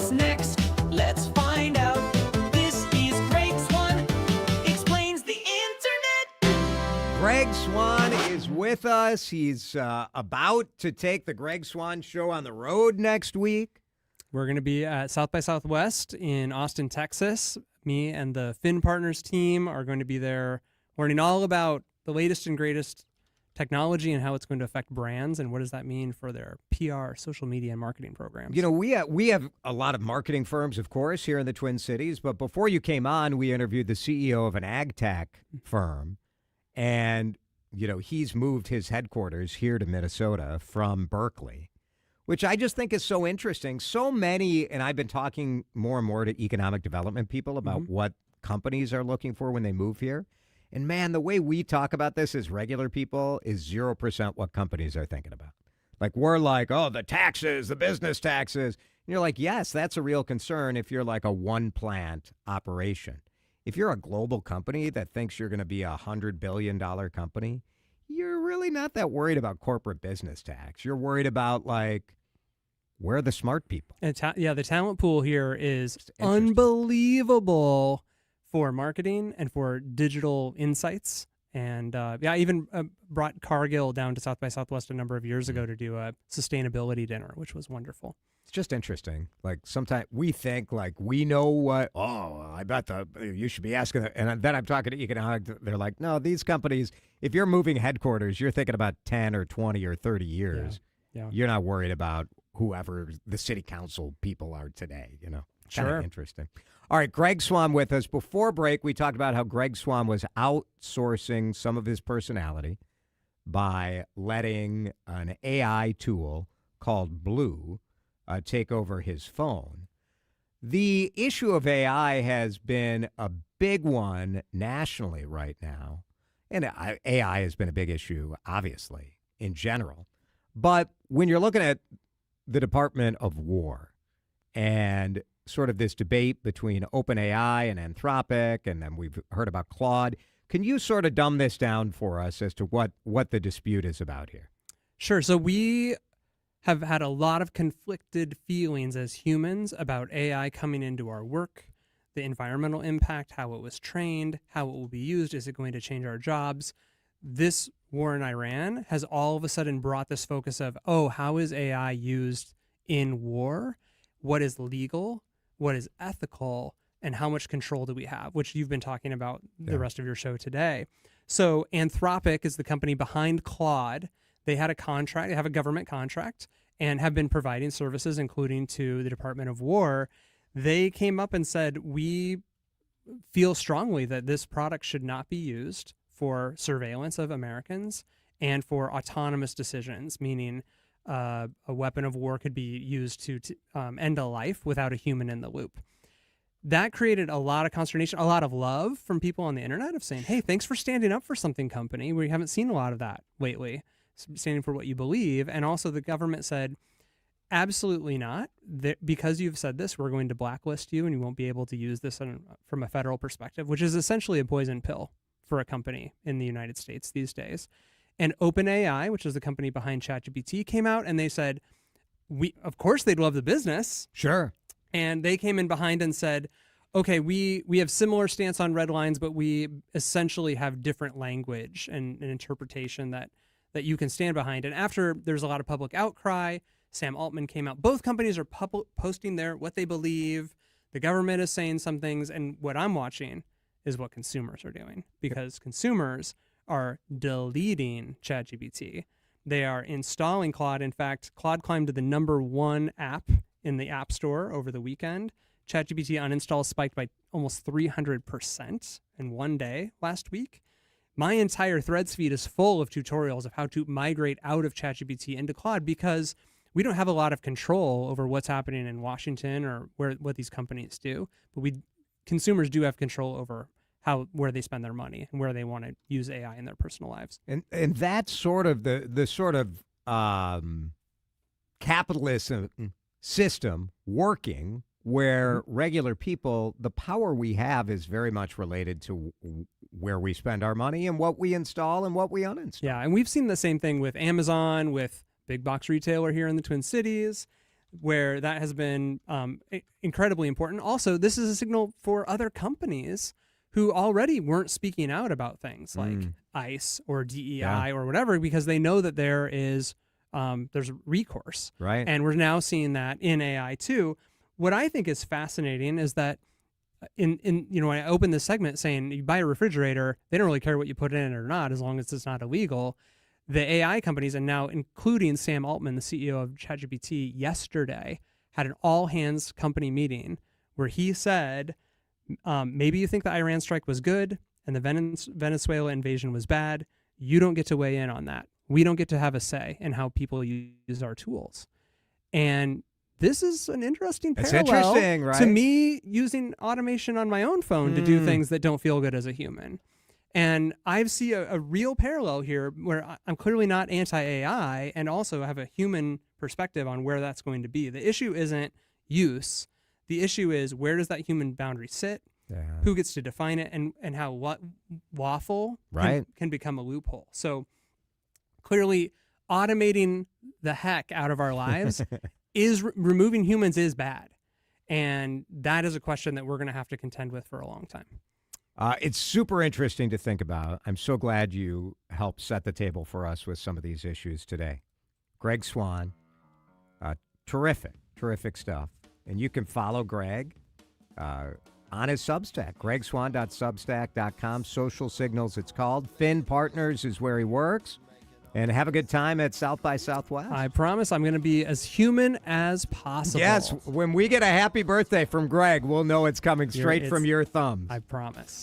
What's next? Let's find out. This is Greg Swan Explains the Internet. Greg Swan is with us. He's about to take the Greg Swan Show on the road next week. We're going to be at South by Southwest in Austin, Texas. Me and the Finn Partners team are going to be there learning all about the latest and greatest technology and how it's going to affect brands and what does that mean for their PR, social media, and marketing programs. You know, we have a lot of marketing firms, of course, here in the Twin Cities. But before you came on, we interviewed the CEO of an ag tech firm. And, you know, he's moved his headquarters here to Minnesota from Berkeley, which I just think is so interesting. So many, and I've been talking more and more to economic development people about what companies are looking for when they move here. And man, the way we talk about this as regular people is 0% what companies are thinking about. Like, we're like, oh, the taxes, the business taxes. And you're like, yes, that's a real concern if you're like a one plant operation. If you're a global company that thinks you're going to be a $100 billion company, you're really not that worried about corporate business tax. You're worried about, like, where are the smart people? And the talent pool here is unbelievable for marketing and for digital insights. And I even brought Cargill down to South by Southwest a number of years ago to do a sustainability dinner, which was wonderful. It's just interesting. Like, sometimes we think like we know what, I bet you should be asking that. And then I'm talking to economics. They're like, no, these companies, if you're moving headquarters, you're thinking about 10 or 20 or 30 years. Yeah. You're not worried about whoever the city council people are today, you know. Kind of interesting. All right, Greg Swan with us. Before break, we talked about how Greg Swan was outsourcing some of his personality by letting an AI tool called Blue take over his phone. The issue of AI has been a big one nationally right now. And AI has been a big issue, obviously, in general. But when you're looking at the Department of War and sort of this debate between OpenAI and Anthropic, and then we've heard about Claude, can you sort of dumb this down for us as to what the dispute is about here? Sure. So we have had a lot of conflicted feelings as humans about AI coming into our work, the environmental impact, how it was trained, how it will be used. Is it going to change our jobs? This war in Iran has all of a sudden brought this focus of, how is AI used in war? What is legal? What is ethical? And how much control do we have? Which you've been talking about the rest of your show today. So Anthropic is the company behind Claude. They had a contract, they have a government contract, and have been providing services, including to the Department of War. They came up and said, we feel strongly that this product should not be used for surveillance of Americans and for autonomous decisions, meaning a weapon of war could be used to end a life without a human in the loop. That created a lot of consternation, a lot of love from people on the internet of saying, hey, thanks for standing up for something, company. We haven't seen a lot of that lately, standing for what you believe. And also the government said, absolutely not. Because you've said this, we're going to blacklist you and you won't be able to use this from a federal perspective, which is essentially a poison pill for a company in the United States these days. And OpenAI, which is the company behind ChatGPT, came out and they said, of course they'd love the business. Sure. And they came in behind and said, okay, we have similar stance on red lines, but we essentially have different language and an interpretation that you can stand behind. And after there's a lot of public outcry, Sam Altman came out. Both companies are posting what they believe. The government is saying some things. And what I'm watching is what consumers are doing, because consumers are deleting ChatGPT. They are installing Claude. In fact, Claude climbed to the #1 app in the App Store over the weekend. ChatGPT uninstalls spiked by almost 300% in one day last week. My entire Threads feed is full of tutorials of how to migrate out of ChatGPT into Claude, because we don't have a lot of control over what's happening in Washington or what these companies do, but consumers do have control over where they spend their money and where they want to use AI in their personal lives. And that's sort of the sort of capitalist system working where regular people, the power we have is very much related to where we spend our money and what we install and what we uninstall. Yeah, and we've seen the same thing with Amazon, with big box retailer here in the Twin Cities. where that has been incredibly important. Also, this is a signal for other companies who already weren't speaking out about things like ICE or DEI or whatever, because they know that there's recourse. Right. And we're now seeing that in AI too. What I think is fascinating is that when I open this segment saying you buy a refrigerator, they don't really care what you put in it or not, as long as it's not illegal. The AI companies, and now including Sam Altman, the CEO of ChatGPT, yesterday had an all-hands company meeting where he said, maybe you think the Iran strike was good and the Venezuela invasion was bad. You don't get to weigh in on that. We don't get to have a say in how people use our tools. And this is an interesting parallel interesting, right? to me using automation on my own phone to do things that don't feel good as a human. And I see a real parallel here where I'm clearly not anti-AI and also have a human perspective on where that's going to be. The issue isn't use. The issue is, where does that human boundary sit? Yeah. Who gets to define it, and how lawful can become a loophole. So clearly automating the heck out of our lives is removing humans is bad. And that is a question that we're going to have to contend with for a long time. It's super interesting to think about. I'm so glad you helped set the table for us with some of these issues today. Greg Swan, terrific stuff. And you can follow Greg on his Substack, gregswan.substack.com. Social Signals, it's called. Finn Partners is where he works. And have a good time at South by Southwest. I promise I'm going to be as human as possible. Yes, when we get a happy birthday from Greg, we'll know it's coming straight from your thumbs. I promise.